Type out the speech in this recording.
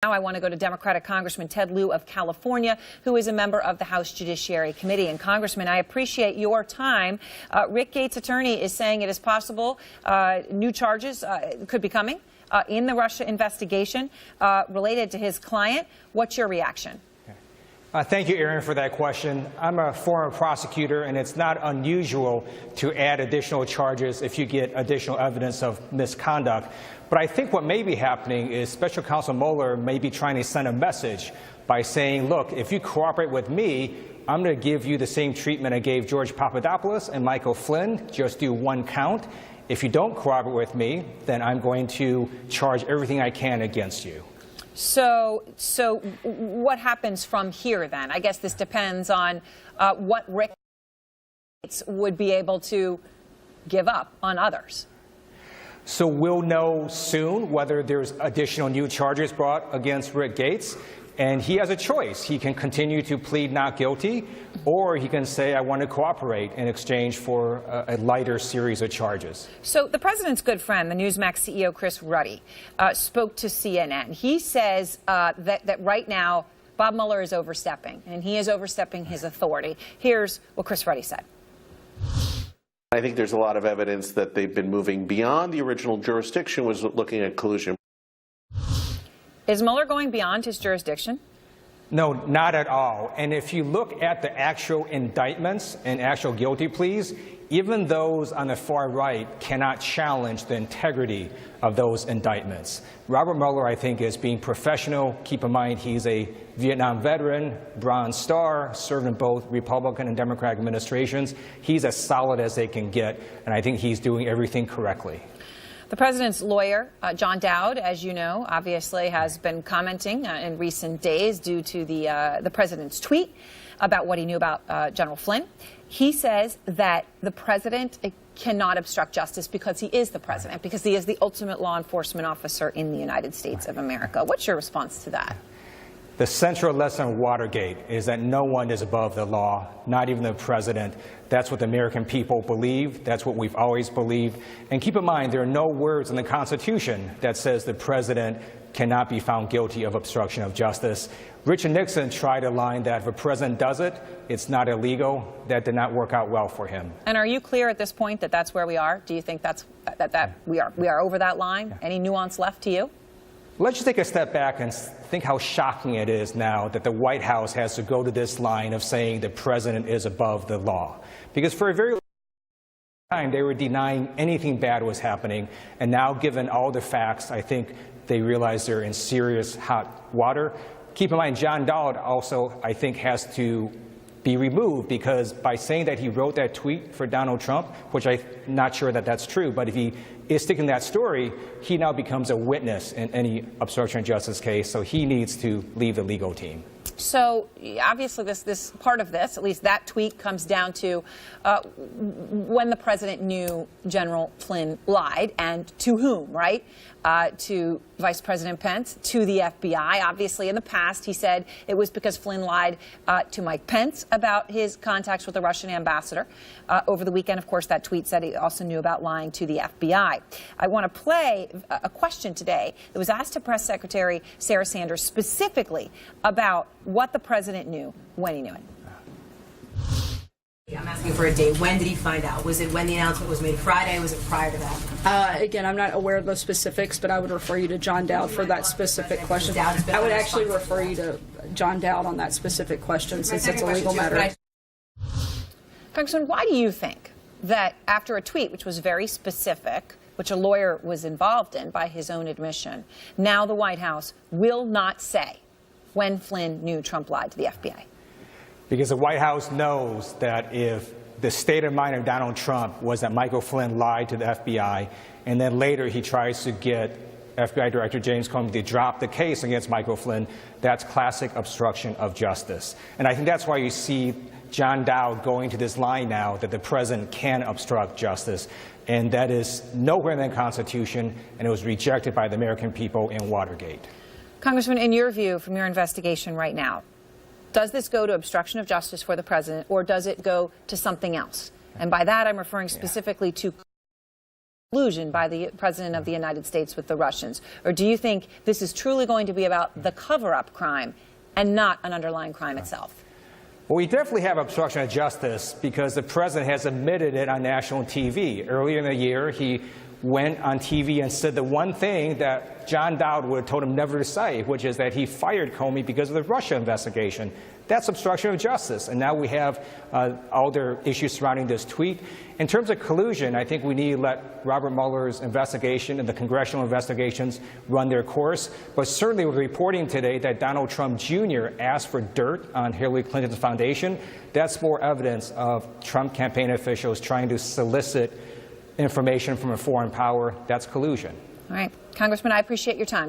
Now I want to go to Democratic Congressman Ted Lieu of California, who is a member of the House Judiciary Committee. And Congressman, I appreciate your time. Rick Gates' attorney is saying it is possible new charges could be coming in the Russia investigation related to his client. What's your reaction? Thank you, Erin, for that question. I'm a former prosecutor, and it's not unusual to add additional charges if you get additional evidence of misconduct. But I think what may be happening is Special Counsel Mueller may be trying to send a message by saying, look, if you cooperate with me, I'm going to give you the same treatment I gave George Papadopoulos and Michael Flynn, just do one count. If you don't cooperate with me, then I'm going to charge everything I can against you. So what happens from here then? I guess this depends on what Rick Gates would be able to give up on others. So we'll know soon whether there's additional new charges brought against Rick Gates. And he has a choice. He can continue to plead not guilty, or he can say, I want to cooperate in exchange for a lighter series of charges. So the president's good friend, the Newsmax CEO Chris Ruddy, spoke to CNN. He says that right now Bob Mueller is overstepping, and he is overstepping his authority. Here's what Chris Ruddy said. I think there's a lot of evidence that they've been moving beyond the original jurisdiction, was looking at collusion. Is Mueller going beyond his jurisdiction? No, not at all. And if you look at the actual indictments and actual guilty pleas, even those on the far right cannot challenge the integrity of those indictments. Robert Mueller, I think, is being professional. Keep in mind, he's a Vietnam veteran, Bronze Star, served in both Republican and Democratic administrations. He's as solid as they can get, and I think he's doing everything correctly. The president's lawyer, John Dowd, as you know, obviously has been commenting in recent days due to the president's tweet about what he knew about General Flynn. He says that the president cannot obstruct justice because he is the president, because he is the ultimate law enforcement officer in the United States of America. What's your response to that? The central lesson of Watergate is that no one is above the law, not even the president. That's what the American people believe. That's what we've always believed. And keep in mind, there are no words in the Constitution that says the president cannot be found guilty of obstruction of justice. Richard Nixon tried a line that if a president does it, it's not illegal. That did not work out well for him. And are you clear at this point that that's where we are? Do you think that we are over that line? Any nuance left to you? Let's just take a step back and think how shocking it is now that the White House has to go to this line of saying the president is above the law. Because for a very long time, they were denying anything bad was happening. And now, given all the facts, I think they realize they're in serious hot water. Keep in mind, John Dowd also, I think, has to be removed, because by saying that he wrote that tweet for Donald Trump, which I'm not sure that that's true, but if he is sticking to that story, he now becomes a witness in any obstruction of justice case, so he needs to leave the legal team. So obviously this part of this, at least that tweet, comes down to when the president knew General Flynn lied, and to whom, right? To Vice President Pence, to the FBI. Obviously, in the past, he said it was because Flynn lied to Mike Pence about his contacts with the Russian ambassador. Over the weekend, of course, that tweet said he also knew about lying to the FBI. I want to play a question today that was asked to Press Secretary Sarah Sanders specifically about what the president knew when he knew it. I'm asking for a date. When did he find out? Was it when the announcement was made Friday? Was it prior to that? Again, I'm not aware of those specifics, but I would refer you to John Dowd for that specific question. I would actually refer you to John Dowd on that specific question, since it's a legal matter. Congressman, why do you think that after a tweet, which was very specific, which a lawyer was involved in by his own admission, now the White House will not say when Flynn knew Trump lied to the FBI? Because the White House knows that if the state of mind of Donald Trump was that Michael Flynn lied to the FBI, and then later he tries to get FBI Director James Comey to drop the case against Michael Flynn, that's classic obstruction of justice. And I think that's why you see John Dowd going to this line now that the president can obstruct justice. And that is nowhere in the Constitution, and it was rejected by the American people in Watergate. Congressman, in your view, from your investigation right now, does this go to obstruction of justice for the president, or does it go to something else? And by that, I'm referring specifically to collusion by the President of the United States with the Russians? Or do you think this is truly going to be about the cover-up crime and not an underlying crime itself? Well, we definitely have obstruction of justice because the president has admitted it on national TV. Earlier in the year, he went on TV and said the one thing that John Dowd would have told him never to say, which is that he fired Comey because of the Russia investigation. That's obstruction of justice. And now we have all the issues surrounding this tweet. In terms of collusion, I think we need to let Robert Mueller's investigation and the congressional investigations run their course. But certainly we're reporting today that Donald Trump Jr. asked for dirt on Hillary Clinton's foundation. That's more evidence of Trump campaign officials trying to solicit information from a foreign power. That's collusion. All right. Congressman, I appreciate your time.